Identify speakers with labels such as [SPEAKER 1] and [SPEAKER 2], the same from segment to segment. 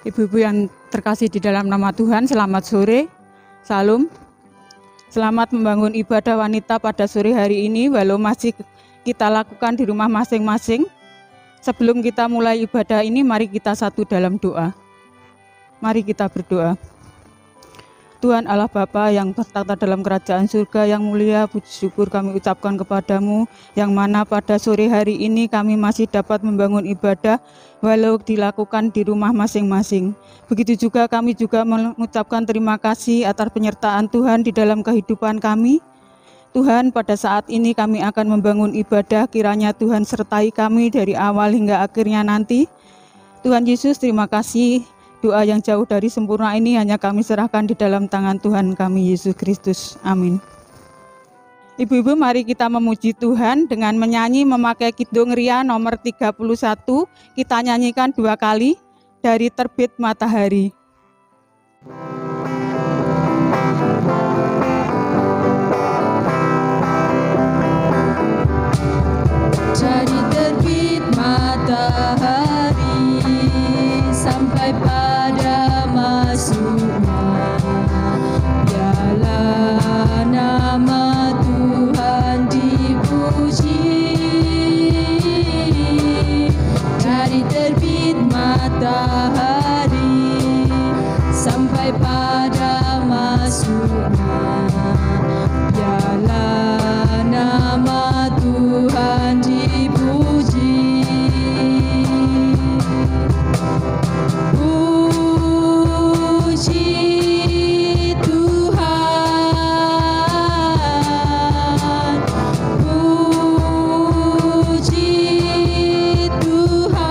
[SPEAKER 1] Ibu-ibu yang terkasih di dalam nama Tuhan, selamat sore. Salam. Selamat membangun ibadah wanita pada sore hari ini, walau masih kita lakukan di rumah masing-masing. Sebelum kita mulai ibadah ini, mari kita satu dalam doa. Mari kita berdoa. Tuhan Allah Bapa yang bertata dalam kerajaan surga yang mulia, puji syukur kami ucapkan kepadamu, yang mana pada sore hari ini kami masih dapat membangun ibadah walau dilakukan di rumah masing-masing. Begitu juga kami juga mengucapkan terima kasih atas penyertaan Tuhan di dalam kehidupan kami. Tuhan, pada saat ini kami akan membangun ibadah, kiranya Tuhan sertai kami dari awal hingga akhirnya nanti. Tuhan Yesus, terima kasih. Doa yang jauh dari sempurna ini hanya kami serahkan di dalam tangan Tuhan kami, Yesus Kristus. Amin. Ibu-ibu, mari kita memuji Tuhan dengan menyanyi memakai Kidung Ria nomor 31. Kita nyanyikan 2 kali, Dari Terbit Matahari.
[SPEAKER 2] Dari terbit matahari sampai pada masuknya, biarlah nama Tuhan dipuji. Dari terbit matahari sampai pada masuknya, biarlah nama Tuhan dipuji. Puji Tuhan, puji Tuhan.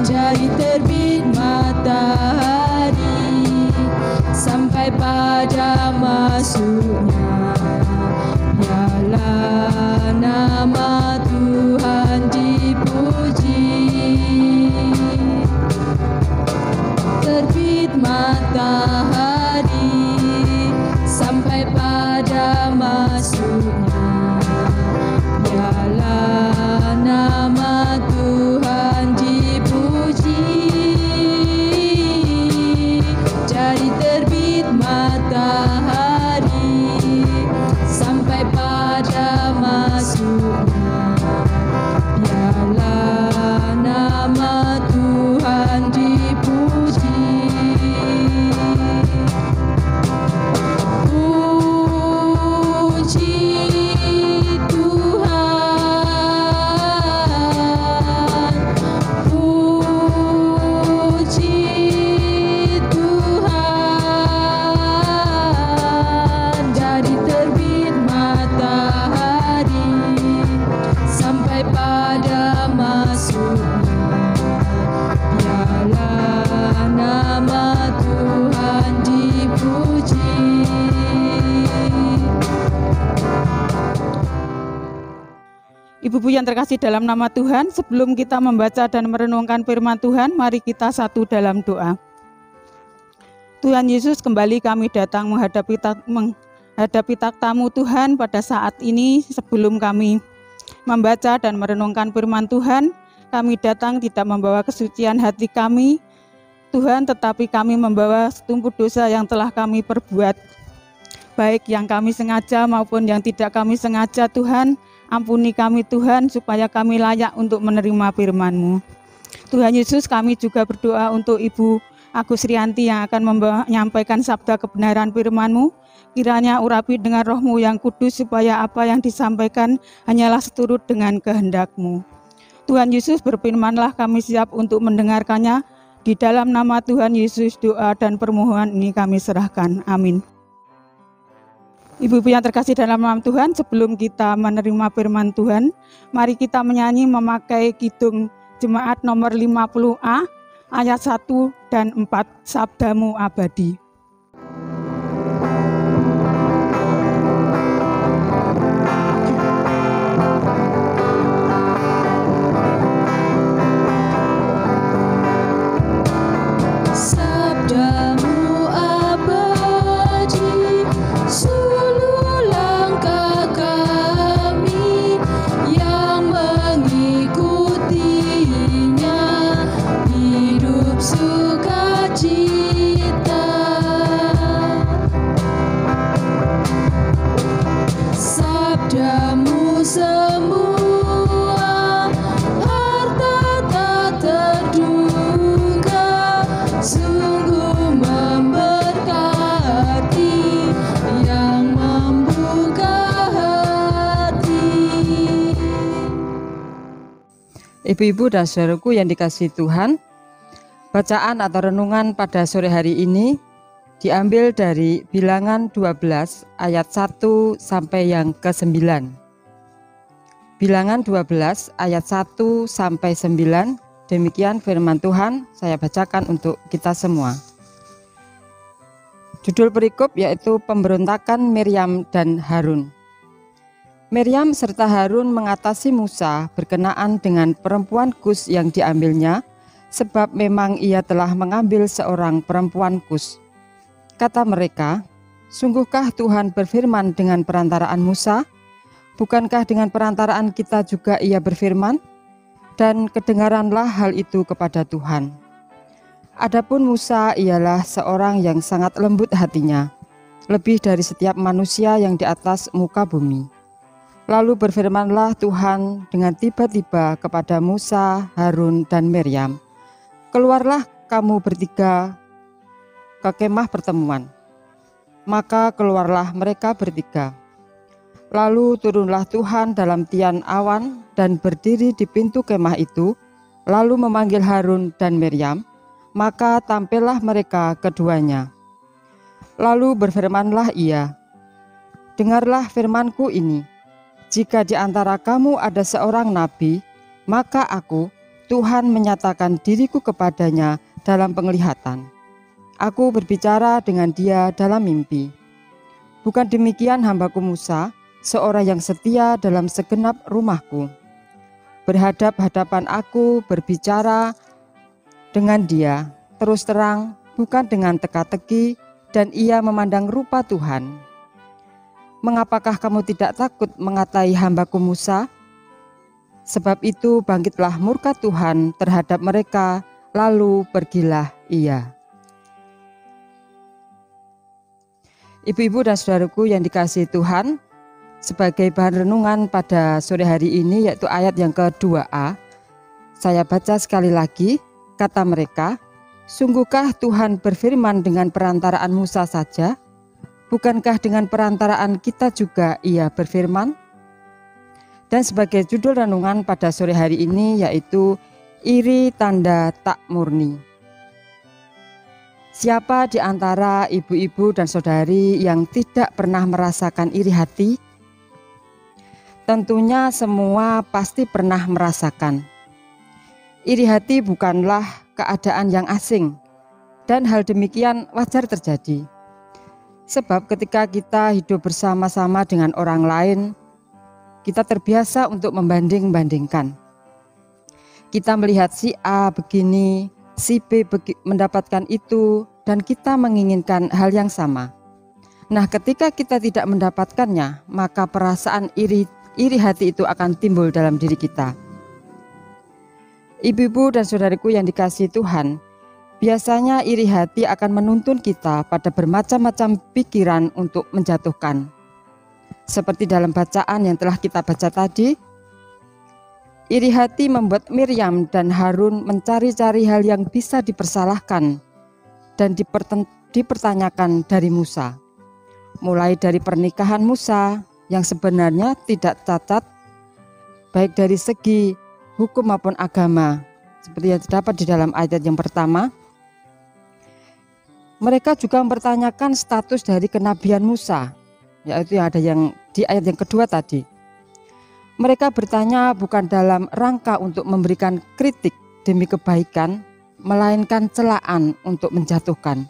[SPEAKER 2] Dari terbit matahari sampai pada masuknya, biarlah nama Tuhan dipuji. Terbit matahari sampai pada masuknya, biarlah nama Tuhan dipuji. Dari terbit matahari sampai pada masuknya, biarlah nama Tuhan dipuji. Puji Tuhan, puji Tuhan. Dari terbit matahari sampai pada masuknya, biarlah nama Tuhan dipuji.
[SPEAKER 1] Ibu-ibu yang terkasih dalam nama Tuhan, sebelum kita membaca dan merenungkan firman Tuhan, mari kita satu dalam doa. Tuhan Yesus, kembali kami datang menghadapi takhta-Mu Tuhan pada saat ini. Sebelum kami membaca dan merenungkan firman Tuhan, kami datang tidak membawa kesucian hati kami, Tuhan, tetapi kami membawa setumpuk dosa yang telah kami perbuat, baik yang kami sengaja maupun yang tidak kami sengaja. Tuhan, ampuni kami Tuhan, supaya kami layak untuk menerima firman-Mu. Tuhan Yesus, kami juga berdoa untuk Ibu Agus Rianti yang akan menyampaikan sabda kebenaran firman-Mu. Kiranya urapi dengan Roh-Mu yang kudus, supaya apa yang disampaikan hanyalah seturut dengan kehendak-Mu. Tuhan Yesus, berfirman-Lah, kami siap untuk mendengarkannya. Di dalam nama Tuhan Yesus, doa dan permohonan ini kami serahkan. Amin. Ibu-ibu yang terkasih dalam nama Tuhan, sebelum kita menerima firman Tuhan, mari kita menyanyi memakai Kidung Jemaat nomor 50A, ayat 1 dan 4, Sabdamu Abadi.
[SPEAKER 2] Sabdamu abadi, seluruh langkah kami yang mengikutinya
[SPEAKER 3] Ibu-ibu dan saudaraku yang dikasihi Tuhan, bacaan atau renungan pada sore hari ini diambil dari Bilangan 12 ayat 1 sampai yang ke-9. Bilangan 12 ayat 1 sampai 9, demikian firman Tuhan, saya bacakan untuk kita semua. Judul perikop yaitu pemberontakan Miriam dan Harun. Miriam serta Harun mengatasi Musa berkenaan dengan perempuan Kus yang diambilnya, sebab memang ia telah mengambil seorang perempuan Kus. Kata mereka, "Sungguhkah Tuhan berfirman dengan perantaraan Musa? Bukankah dengan perantaraan kita juga ia berfirman?" Dan kedengaranlah hal itu kepada Tuhan. Adapun Musa ialah seorang yang sangat lembut hatinya, lebih dari setiap manusia yang di atas muka bumi. Lalu berfirmanlah Tuhan dengan tiba-tiba kepada Musa, Harun, dan Miriam, "Keluarlah kamu bertiga ke kemah pertemuan." Maka keluarlah mereka bertiga. Lalu turunlah Tuhan dalam tian awan dan berdiri di pintu kemah itu, lalu memanggil Harun dan Miriam, maka tampillah mereka keduanya. Lalu berfirmanlah ia, "Dengarlah firmanku ini. Jika di antara kamu ada seorang nabi, maka aku, Tuhan, menyatakan diriku kepadanya dalam penglihatan. Aku berbicara dengan dia dalam mimpi. Bukan demikian hambaku Musa, seorang yang setia dalam segenap rumahku. Berhadap-hadapan aku berbicara dengan dia, terus terang, bukan dengan teka-teki, dan ia memandang rupa Tuhan. Mengapakah kamu tidak takut mengatai hambaku Musa? Sebab itu bangkitlah murka Tuhan terhadap mereka, lalu pergilah ia." Ibu-ibu dan saudaraku yang dikasihi Tuhan, sebagai bahan renungan pada sore hari ini yaitu ayat yang ke-2a, saya baca sekali lagi, kata mereka, "Sungguhkah Tuhan berfirman dengan perantaraan Musa saja? Bukankah dengan perantaraan kita juga ia berfirman?" Dan sebagai judul renungan pada sore hari ini yaitu iri tanda tak murni. Siapa di antara ibu-ibu dan saudari yang tidak pernah merasakan iri hati? Tentunya semua pasti pernah merasakan. Iri hati bukanlah keadaan yang asing, dan hal demikian wajar terjadi. Sebab ketika kita hidup bersama-sama dengan orang lain, kita terbiasa untuk membanding-bandingkan. Kita melihat si A begini, si B mendapatkan itu, dan kita menginginkan hal yang sama. Nah, ketika kita tidak mendapatkannya, maka perasaan iri hati itu akan timbul dalam diri kita. Ibu-ibu dan saudariku yang dikasihi Tuhan, biasanya iri hati akan menuntun kita pada bermacam-macam pikiran untuk menjatuhkan. Seperti dalam bacaan yang telah kita baca tadi, iri hati membuat Miriam dan Harun mencari-cari hal yang bisa dipersalahkan dan dipertanyakan dari Musa. Mulai dari pernikahan Musa yang sebenarnya tidak cacat, baik dari segi hukum maupun agama, seperti yang terdapat di dalam ayat yang pertama. Mereka juga mempertanyakan status dari kenabian Musa, yaitu yang ada yang di ayat yang kedua tadi. Mereka bertanya bukan dalam rangka untuk memberikan kritik demi kebaikan, melainkan celaan untuk menjatuhkan.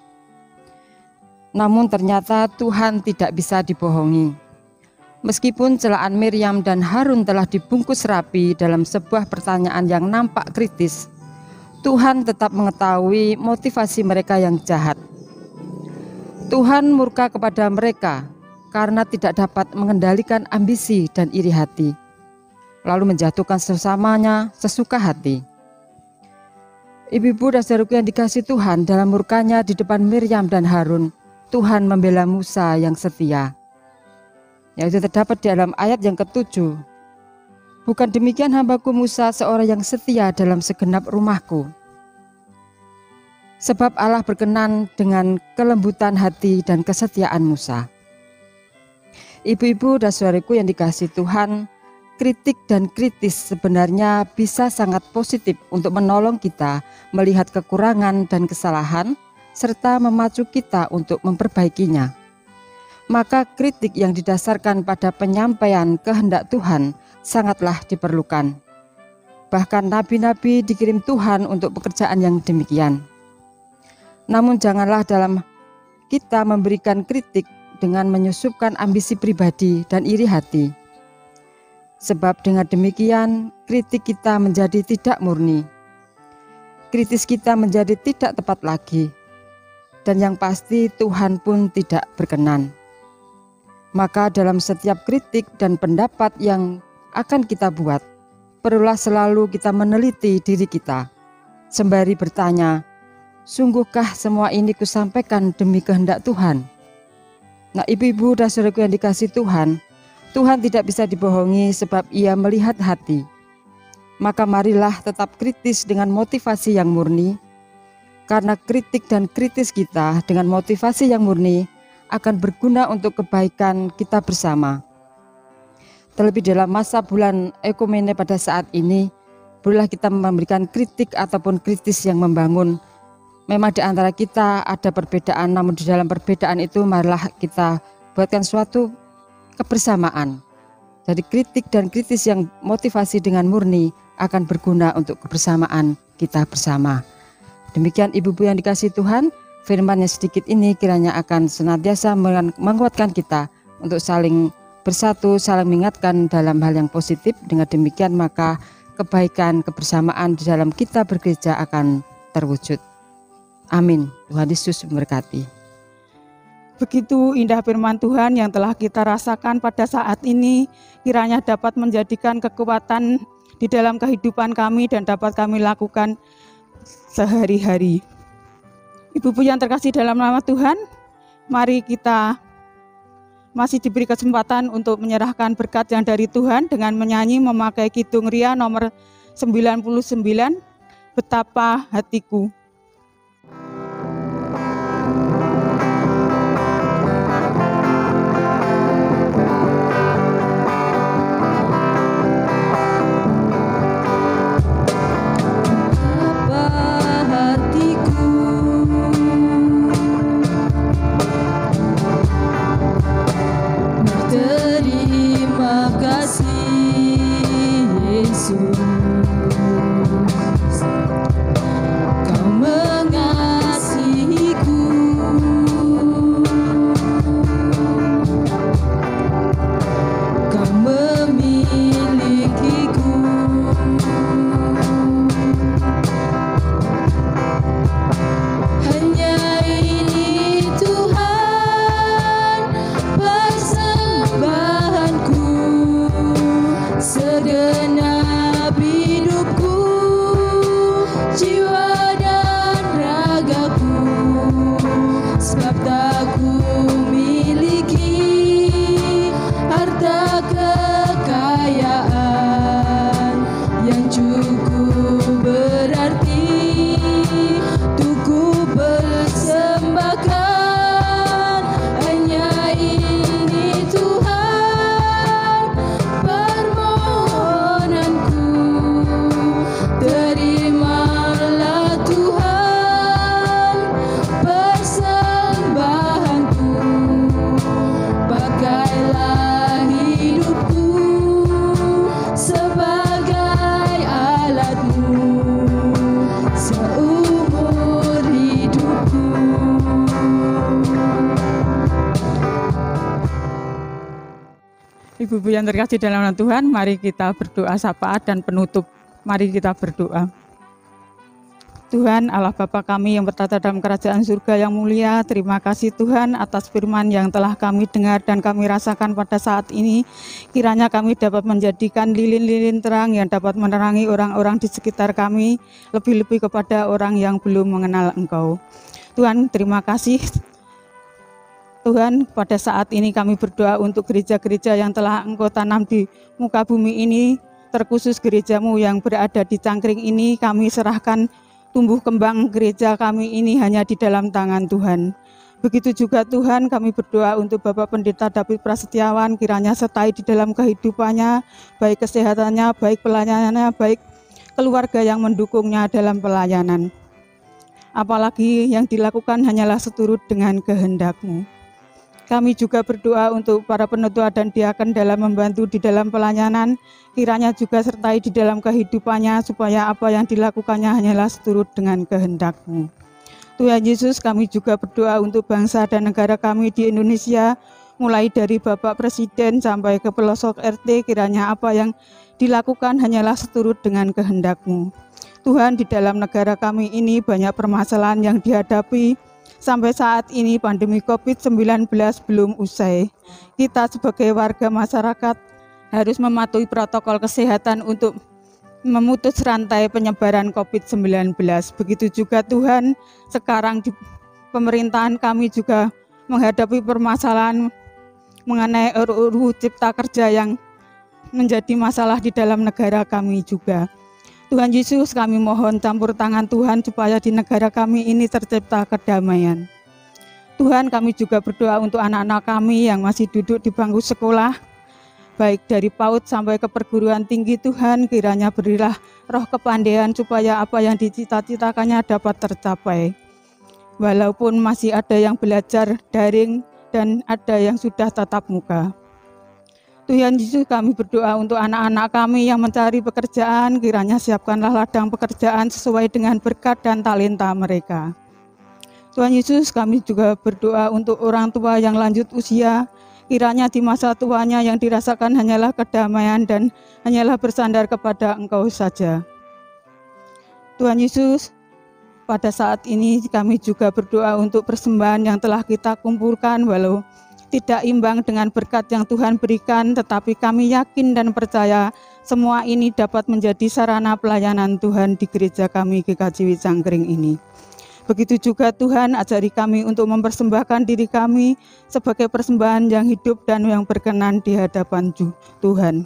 [SPEAKER 3] Namun ternyata Tuhan tidak bisa dibohongi. Meskipun celaan Miriam dan Harun telah dibungkus rapi dalam sebuah pertanyaan yang nampak kritis, Tuhan tetap mengetahui motivasi mereka yang jahat. Tuhan murka kepada mereka karena tidak dapat mengendalikan ambisi dan iri hati, lalu menjatuhkan sesamanya sesuka hati. Ibu-ibu dan saudaraku yang dikasihi Tuhan, dalam murkanya di depan Miriam dan Harun, Tuhan membela Musa yang setia, yaitu terdapat di dalam ayat yang ke-7. "Bukan demikian hambaku Musa, seorang yang setia dalam segenap rumahku." Sebab Allah berkenan dengan kelembutan hati dan kesetiaan Musa. Ibu-ibu dan saudariku yang dikasihi Tuhan, kritik dan kritis sebenarnya bisa sangat positif untuk menolong kita melihat kekurangan dan kesalahan, serta memacu kita untuk memperbaikinya. Maka kritik yang didasarkan pada penyampaian kehendak Tuhan sangatlah diperlukan. Bahkan nabi-nabi dikirim Tuhan untuk pekerjaan yang demikian. Namun janganlah dalam kita memberikan kritik dengan menyusupkan ambisi pribadi dan iri hati. Sebab dengan demikian kritik kita menjadi tidak murni. Kritis kita menjadi tidak tepat lagi. Dan yang pasti Tuhan pun tidak berkenan. Maka dalam setiap kritik dan pendapat yang akan kita buat, perlulah selalu kita meneliti diri kita, sembari bertanya, sungguhkah semua ini kusampaikan demi kehendak Tuhan? Nah, ibu-ibu dan saudaraku yang dikasihi Tuhan, Tuhan tidak bisa dibohongi sebab Ia melihat hati. Maka marilah tetap kritis dengan motivasi yang murni, karena kritik dan kritis kita dengan motivasi yang murni akan berguna untuk kebaikan kita bersama. Terlebih dalam masa bulan ekumene pada saat ini, bolehlah kita memberikan kritik ataupun kritis yang membangun. Memang di antara kita ada perbedaan, namun di dalam perbedaan itu marilah kita buatkan suatu kebersamaan. Jadi kritik dan kritis yang motivasi dengan murni akan berguna untuk kebersamaan kita bersama. Demikian ibu-ibu yang dikasihi Tuhan, firman yang sedikit ini kiranya akan senantiasa menguatkan kita untuk saling bersatu, saling mengingatkan dalam hal yang positif. Dengan demikian maka kebaikan kebersamaan di dalam kita bergereja akan terwujud. Amin. Tuhan Yesus memberkati.
[SPEAKER 1] Begitu indah firman Tuhan yang telah kita rasakan pada saat ini, kiranya dapat menjadikan kekuatan di dalam kehidupan kami dan dapat kami lakukan sehari-hari. Ibu-ibu yang terkasih dalam nama Tuhan, mari kita masih diberi kesempatan untuk menyerahkan berkat yang dari Tuhan dengan menyanyi memakai kidung Ria nomor 99, Betapa Hatiku.
[SPEAKER 2] Terima kasih Yesus, Kau mengasihiku, Kau memilikiku. Hanya ini Tuhan persembahanku, segenap hidupku, jiwa dan ragaku. Sebab tak ku miliki harta kekayaan yang cukup berarti untuk ku persembahkan. Hanya ini Tuhan permohonanku. Terimalah Tuhan persembahanku. Pakailah hidupku sebagai alatmu seumur hidupku.
[SPEAKER 1] Ibu-ibu yang terkasih dalam nama Tuhan, mari kita berdoa syafaat dan penutup. Mari kita berdoa. Tuhan Allah Bapa kami yang bertata dalam kerajaan surga yang mulia, terima kasih Tuhan atas firman yang telah kami dengar dan kami rasakan pada saat ini. Kiranya kami dapat menjadikan lilin-lilin terang yang dapat menerangi orang-orang di sekitar kami, lebih-lebih kepada orang yang belum mengenal Engkau. Tuhan terima kasih. Tuhan, pada saat ini kami berdoa untuk gereja-gereja yang telah Engkau tanam di muka bumi ini, terkhusus gerejamu yang berada di Cangkring ini, kami serahkan tumbuh kembang gereja kami ini hanya di dalam tangan Tuhan. Begitu juga Tuhan, kami berdoa untuk Bapak Pendeta David Prasetyawan, kiranya sertai di dalam kehidupannya, baik kesehatannya, baik pelayanannya, baik keluarga yang mendukungnya dalam pelayanan. Apalagi yang dilakukan hanyalah seturut dengan kehendak-Mu. Kami juga berdoa untuk para penetua dan diaken dalam membantu di dalam pelayanan, kiranya juga sertai di dalam kehidupannya, supaya apa yang dilakukannya hanyalah seturut dengan kehendak-Mu. Tuhan Yesus, kami juga berdoa untuk bangsa dan negara kami di Indonesia, mulai dari Bapak Presiden sampai ke pelosok RT, kiranya apa yang dilakukan hanyalah seturut dengan kehendak-Mu. Tuhan, di dalam negara kami ini banyak permasalahan yang dihadapi. Sampai saat ini pandemi COVID-19 belum usai. Kita sebagai warga masyarakat harus mematuhi protokol kesehatan untuk memutus rantai penyebaran COVID-19. Begitu juga Tuhan, sekarang di pemerintahan kami juga menghadapi permasalahan mengenai RUU Cipta Kerja yang menjadi masalah di dalam negara kami juga. Tuhan Yesus, kami mohon campur tangan Tuhan supaya di negara kami ini tercipta kedamaian. Tuhan, kami juga berdoa untuk anak-anak kami yang masih duduk di bangku sekolah, baik dari PAUD sampai ke perguruan tinggi. Tuhan, kiranya berilah roh kepandaian supaya apa yang dicita-citakannya dapat tercapai. Walaupun masih ada yang belajar daring dan ada yang sudah tatap muka. Tuhan Yesus, kami berdoa untuk anak-anak kami yang mencari pekerjaan, kiranya siapkanlah ladang pekerjaan sesuai dengan berkat dan talenta mereka. Tuhan Yesus, kami juga berdoa untuk orang tua yang lanjut usia, kiranya di masa tuanya yang dirasakan hanyalah kedamaian dan hanyalah bersandar kepada Engkau saja. Tuhan Yesus, pada saat ini kami juga berdoa untuk persembahan yang telah kita kumpulkan, walau tidak imbang dengan berkat yang Tuhan berikan, tetapi kami yakin dan percaya semua ini dapat menjadi sarana pelayanan Tuhan di gereja kami GKJ Cangkring ini. Begitu juga Tuhan, ajari kami untuk mempersembahkan diri kami sebagai persembahan yang hidup dan yang berkenan di hadapan Tuhan.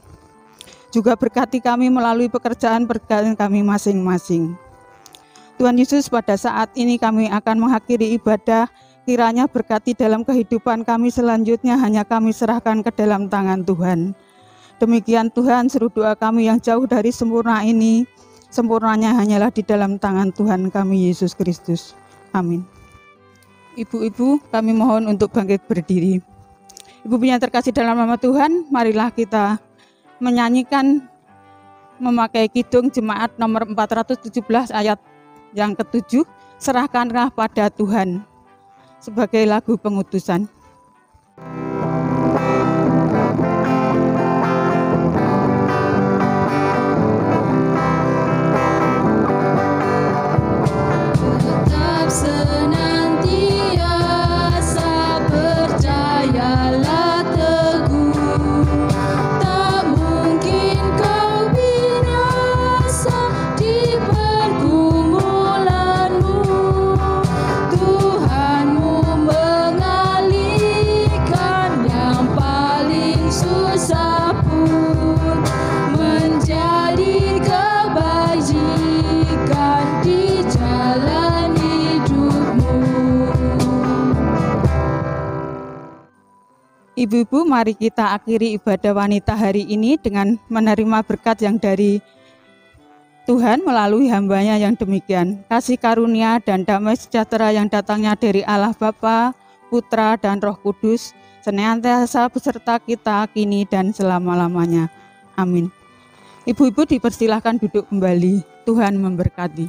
[SPEAKER 1] Juga berkati kami melalui pekerjaan-pekerjaan kami masing-masing. Tuhan Yesus, pada saat ini kami akan mengakhiri ibadah, kiranya berkati dalam kehidupan kami selanjutnya hanya kami serahkan ke dalam tangan Tuhan. Demikian Tuhan, seru doa kami yang jauh dari sempurna ini, sempurnanya hanyalah di dalam tangan Tuhan kami Yesus Kristus. Amin. Ibu-ibu, kami mohon untuk bangkit berdiri. Ibu-ibu yang terkasih dalam nama Tuhan, marilah kita menyanyikan memakai kidung jemaat nomor 417 ayat yang ke-7, serahkanlah pada Tuhan, sebagai lagu pengutusan.
[SPEAKER 2] Tetap senantiasa percayalah teguh, tak mungkin kau binasa di pergumulanmu. Tuhanmu mengalihkan yang paling susah pun menjadi kebajikan di jalan hidupmu.
[SPEAKER 1] Ibu-ibu, mari kita akhiri ibadah wanita hari ini dengan menerima berkat yang dari Tuhan melalui hambanya yang demikian. Kasih karunia dan damai sejahtera yang datangnya dari Allah Bapa, Putra, dan Roh Kudus, senantiasa beserta kita kini dan selama-lamanya. Amin. Ibu-ibu dipersilahkan duduk kembali. Tuhan memberkati.